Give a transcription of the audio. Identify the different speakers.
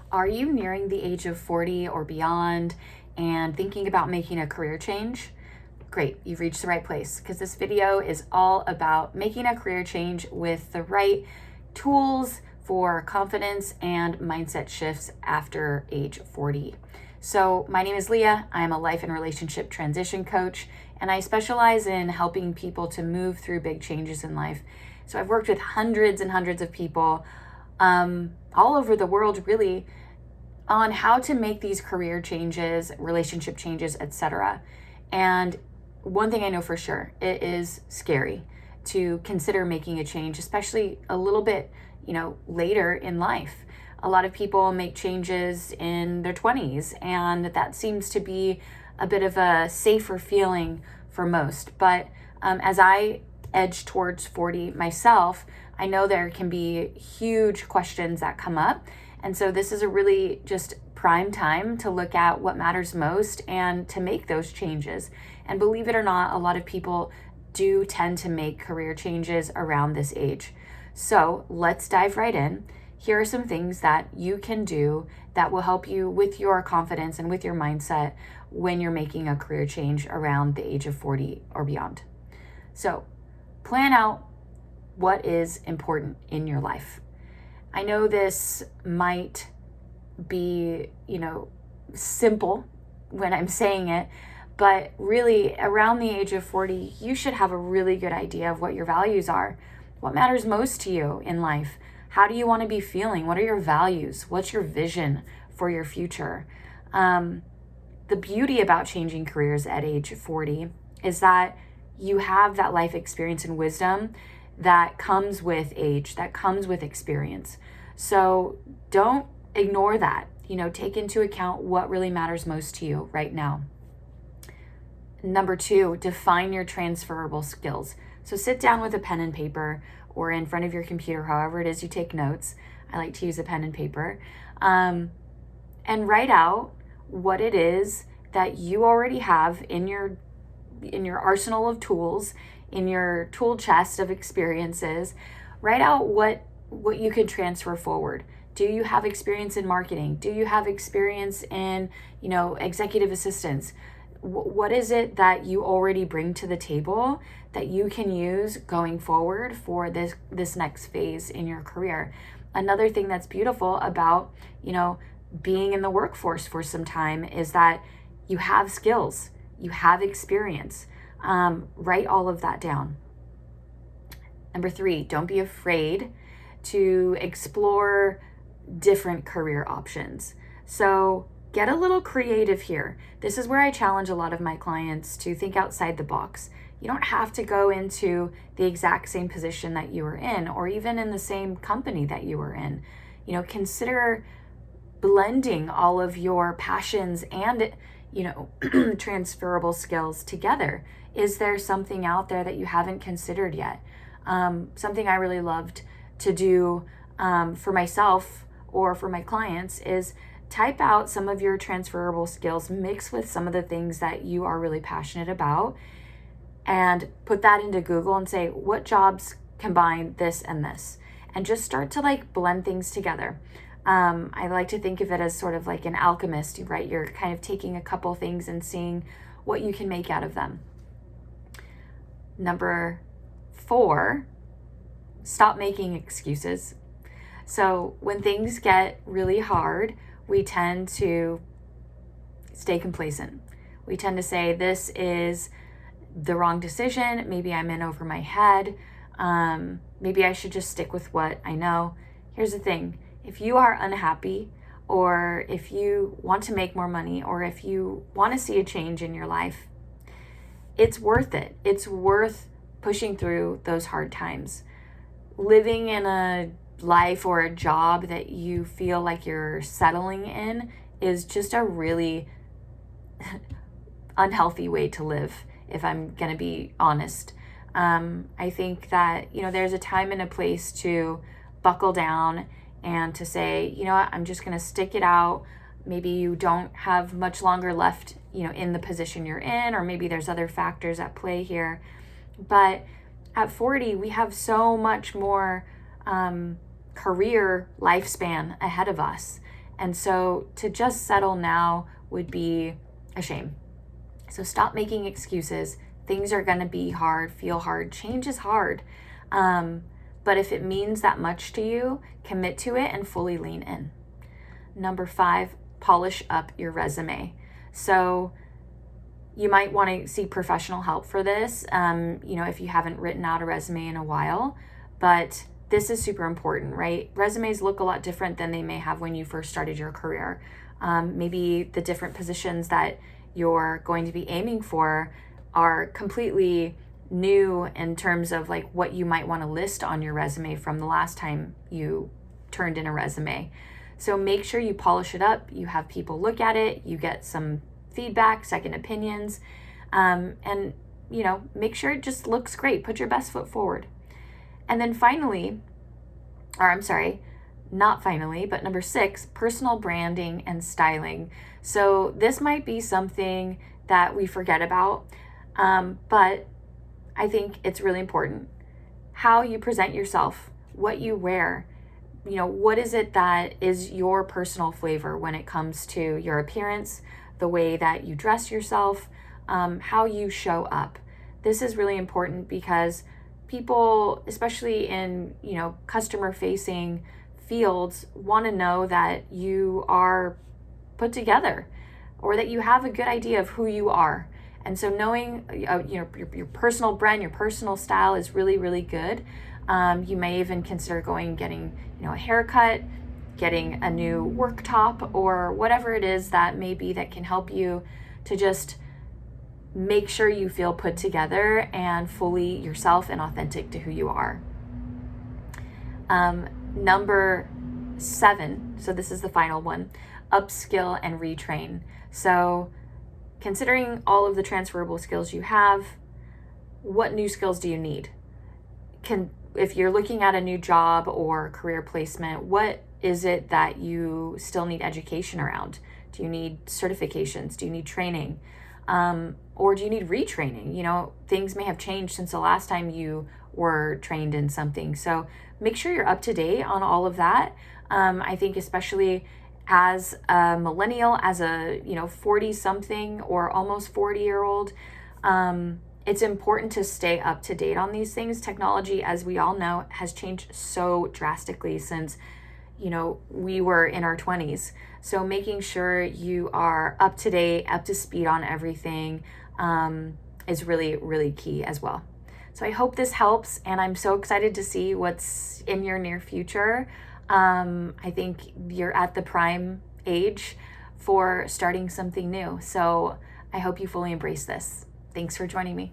Speaker 1: Are you nearing the age of 40 or beyond and thinking about making a career change? Great, you've reached the right place because this video is all about making a career change with the right tools for confidence and mindset shifts after age 40. So my name is Leah. I'm a life and relationship transition coach, and I specialize in helping people to move through big changes in life. So I've worked with hundreds and hundreds of people all over the world, really, on how to make these career changes, relationship changes, etc. And one thing I know for sure, it is scary to consider making a change, especially a little bit, later in life. A lot of people make changes in their 20s, and that seems to be a bit of a safer feeling for most. But as I edge towards 40 myself, I know there can be huge questions that come up. And so this is a really just prime time to look at what matters most and to make those changes. And believe it or not, a lot of people do tend to make career changes around this age. So let's dive right in. Here are some things that you can do that will help you with your confidence and with your mindset when you're making a career change around the age of 40 or beyond. So plan out what is important in your life. I know this might be, simple when I'm saying it, but really around the age of 40, you should have a really good idea of what your values are. What matters most to you in life? How do you want to be feeling? What are your values? What's your vision for your future? The beauty about changing careers at age 40 is that you have that life experience and wisdom that comes with age, that comes with experience. So don't ignore that. Take into account what really matters most to you right now. Number 2, define your transferable skills. So sit down with a pen and paper or in front of your computer, however it is you take notes. I like to use a pen and paper. And write out what it is that you already have in your arsenal of tools, in your tool chest of experiences. Write out what you can transfer forward. Do you have experience in marketing? Do you have experience in, executive assistance? What is it that you already bring to the table that you can use going forward for this next phase in your career? Another thing that's beautiful about, being in the workforce for some time is that you have skills, you have experience. Write all of that down. Number 3, don't be afraid to explore different career options. So get a little creative here. This is where I challenge a lot of my clients to think outside the box. You don't have to go into the exact same position that you were in, or even in the same company that you were in. Consider blending all of your passions and transferable skills together. Is there something out there that you haven't considered yet? Something I really loved to do for myself or for my clients is type out some of your transferable skills, mix with some of the things that you are really passionate about, and put that into Google and say, what jobs combine this and this? And just start to blend things together. I like to think of it as sort of like an alchemist, right? You're kind of taking a couple things and seeing what you can make out of them. Number 4, stop making excuses. So when things get really hard, we tend to stay complacent. We tend to say, this is the wrong decision. Maybe I'm in over my head. Maybe I should just stick with what I know. Here's the thing. If you are unhappy, or if you want to make more money, or if you want to see a change in your life, it's worth it. It's worth pushing through those hard times. Living in a life or a job that you feel like you're settling in is just a really unhealthy way to live, if I'm going to be honest. I think that, there's a time and a place to buckle down and to say, what, I'm just going to stick it out. Maybe you don't have much longer left, in the position you're in, or maybe there's other factors at play here. But at 40, we have so much more career lifespan ahead of us. And so to just settle now would be a shame. So stop making excuses. Things are going to be hard, feel hard. Change is hard. But if it means that much to you, commit to it and fully lean in. Number 5, polish up your resume. So you might want to seek professional help for this, if you haven't written out a resume in a while, but this is super important, right? Resumes look a lot different than they may have when you first started your career. Maybe the different positions that you're going to be aiming for are completely new in terms of like what you might want to list on your resume from the last time you turned in a resume. So make sure you polish it up, you have people look at it, you get some feedback, second opinions, and make sure it just looks great. Put your best foot forward. And then not finally, but number 6, personal branding and styling. So this might be something that we forget about, but I think it's really important. How you present yourself, what you wear, what is it that is your personal flavor when it comes to your appearance, the way that you dress yourself, how you show up. This is really important because people, especially in, customer-facing fields, want to know that you are put together or that you have a good idea of who you are. And so knowing, your personal brand, your personal style is really, really good. You may even consider getting, a haircut, getting a new work top, or whatever it is that may be that can help you to just make sure you feel put together and fully yourself and authentic to who you are. Number 7, so this is the final one, upskill and retrain. So considering all of the transferable skills you have, what new skills do you need? If you're looking at a new job or career placement, what is it that you still need education around? Do you need certifications? Do you need training? Or do you need retraining? Things may have changed since the last time you were trained in something. So make sure you're up to date on all of that. I think especially as a millennial, as a 40-something or almost 40-year-old, it's important to stay up to date on these things. Technology, as we all know, has changed so drastically since we were in our 20s. So making sure you are up to date, up to speed on everything is really, really key as well. So I hope this helps, and I'm so excited to see what's in your near future. I think you're at the prime age for starting something new. So I hope you fully embrace this. Thanks for joining me.